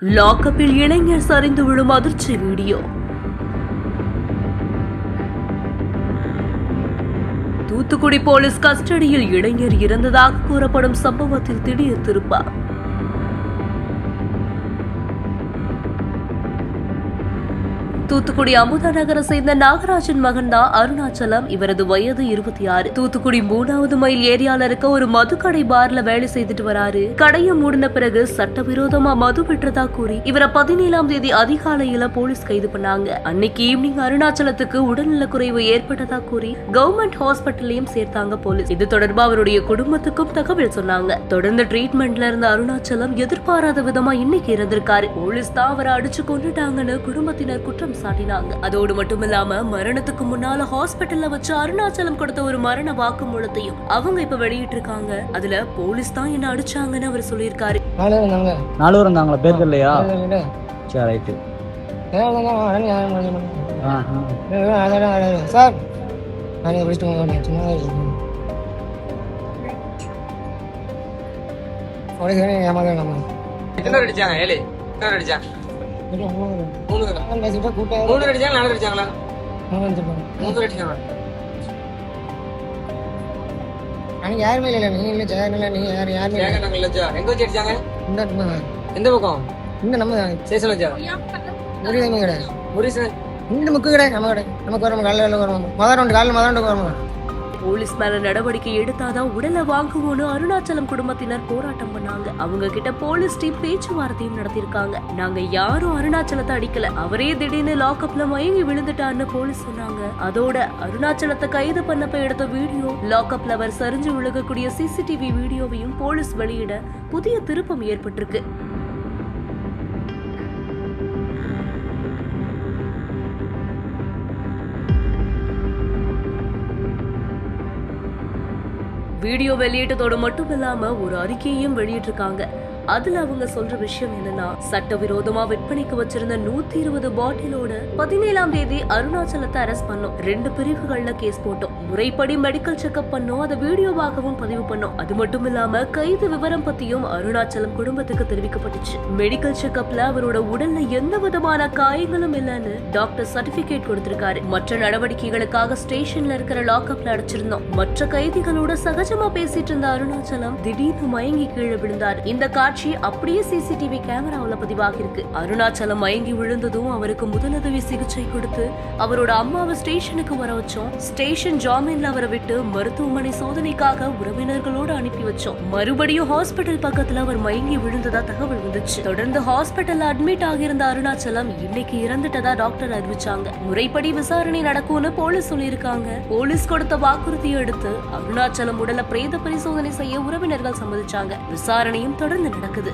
லாக்கப்பில் இளைஞர் சரிந்து விழும் அதிர்ச்சி வீடியோ. தூத்துக்குடி போலீஸ் கஸ்டடியில் இளைஞர் இறந்ததாக கூறப்படும் சம்பவத்தில் திடீர் திருப்பம். தூத்துக்குடி அமுதா நகரை சேர்ந்த நாகராஜன் மகன் தான் அருணாச்சலம். இவரது வயது 26. தூத்துக்குடி 3வது மைல் ஏரியால இருக்க ஒரு மதுக்கடை பார்ல வேலை செய்துட்டு வராரு. கடையை மூடின பிறகு சட்டவிரோதமா மது விற்றதா கூறி இவரை 17ஆம் தேதி அதிகாலையில போலீஸ் கைது பண்ணாங்க. அன்னைக்கு ஈவினிங் அருணாச்சலத்துக்கு உடல்நலக்குறைவு ஏற்பட்டதா கூறி கவர்மெண்ட் ஹாஸ்பிட்டல்லையும் சேர்த்தாங்க போலீஸ். இது தொடர்பா அவருடைய குடும்பத்துக்கும் தகவல் சொன்னாங்க. தொடர்ந்து ட்ரீட்மெண்ட்ல இருந்த அருணாச்சலம் எதிர்பாராத விதமா இன்னைக்கு இறந்திருக்காரு. போலீஸ் தான் அவரை அடிச்சு கொண்டுட்டாங்கன்னு குடும்பத்தினர் குற்றம் சாட்டினாங்க. அதோடு மட்டுமில்லாம மரணத்துக்கு முன்னால ஹாஸ்பிட்டல்ல வச்சு அருணாச்சலம் கொடுத்த ஒரு மரண வாக்குமூலத்தையும் அவங்க இப்ப வெளியிட்டு இருக்காங்க. அதுல போலீஸ் தான் என்ன அடிச்சாங்கன்னு அவர் சொல்லியிருக்காரு. 4 இருந்தாங்களா பேர் இல்லையா? சரி ரைட். சார் யாருமே இல்ல. நீங்க இல்ல ஜெயன் இல்ல, நீங்க யாரு யாருமே எங்க வச்சு அடிச்சாங்க? எந்த பக்கம்? இந்த நம்ம ஸ்டேஷன்ல வச்சா முறியமே கிடையாது. முறிசன் இந்த முக்கு கிடையாது. நம்ம கிடையாது. நமக்கு வர காலையில வருவோம். மதம் வருவோம். போலீஸ் மேல நடவடிக்கை எடுத்தாதான் உடலை வாங்குவோன்னு அருணாச்சலம் குடும்பத்தினர் போராட்டம் பண்ணாங்க. அவங்க கிட்ட போலீஸ் டீம் பேச்சுவார்த்தையும் நடத்திருக்காங்க. நாங்க யாரும் அருணாச்சலத்தை அடிக்கல, அவரே திடீர்னு லாக்அப்ல மயங்கி விழுந்துட்டான்னு போலீஸ் சொன்னாங்க. அதோட அருணாச்சலத்தை கைது பண்ணப்ப எடுத்த வீடியோ, லாக்அப்ல அவர் சரிஞ்சு விழுகக்கூடிய சிசிடிவி வீடியோவையும் போலீஸ் வெளியிட புதிய திருப்பம் ஏற்பட்டிருக்கு. வீடியோ வெளியிட்டதோடு மட்டும் இல்லாம ஒரு அறிக்கையையும் வெளியிட்டிருக்காங்க. அதுல அவங்க சொல்ற விஷயம் என்னன்னா, சட்டவிரோதமா விற்பனைக்கு வச்சிருந்த 120 பாட்டிலோட 17ஆம் தேதி அருணாச்சலத்தை அரெஸ்ட் பண்ணோம். 2 பிரிவுகள்ல கேஸ் போட்டோம். முறைப்படி மெடிக்கல் செக்அப் பண்ணோம். அதை வீடியோவாகவும் பதிவு பண்ணோம். அது மட்டும் இல்லாம கைது விவரம் பத்தியும் அருணாச்சலம் குடும்பத்துக்கு தெரிவிக்கப்பட்டுச்சு. மெடிக்கல் செக்அப்ல அவரோட உடல்ல எந்த விதமான காயங்களும் இல்லைன்னு டாக்டர் சர்டிபிகேட் கொடுத்திருக்காரு. மற்ற நடவடிக்கைகளுக்காக ஸ்டேஷன்ல இருக்கிற லாக்அப்ல அடைச்சிருந்தோம். மற்ற கைதிகளோட சகஜமா பேசிட்டு இருந்த அருணாச்சலம் திடீர்னு மயங்கி கீழே விழுந்தார். இந்த காட்சி அப்படியே சிசிடிவி கேமராவுல பதிவாகி இருக்கு. அருணாச்சலம் மயங்கி விழுந்ததும் அவருக்கு முதலுதவி சிகிச்சை கொடுத்து அவரோட அம்மாவை ஸ்டேஷனுக்கு வர வச்சோம். ஸ்டேஷன் ஜாமீன்ல அவரை விட்டு மருத்துவமனை சோதனைக்காக உறவினர்களோடு அனுப்பி வச்சோம். மறுபடியும் ஹாஸ்பிட்டல் பக்கத்துல அவர் மயங்கி விழுந்ததா தகவல் வந்துச்சு. தொடர்ந்து ஹாஸ்பிட்டல்ல அட்மிட் ஆகியிருந்த அருணாச்சலம் இன்னைக்கு இறந்துட்டதா டாக்டர் அறிவிச்சாங்க. முறைப்படி விசாரணை நடக்கும்னு போலீஸ் சொல்லியிருக்காங்க. போலீஸ் கொடுத்த வாக்குறுதியை அடுத்து அருணாச்சலம் உடலை பிரேத பரிசோதனை செய்ய உறவினர்கள் சம்மதிச்சாங்க. விசாரணையும் தொடர்ந்து நடக்குது.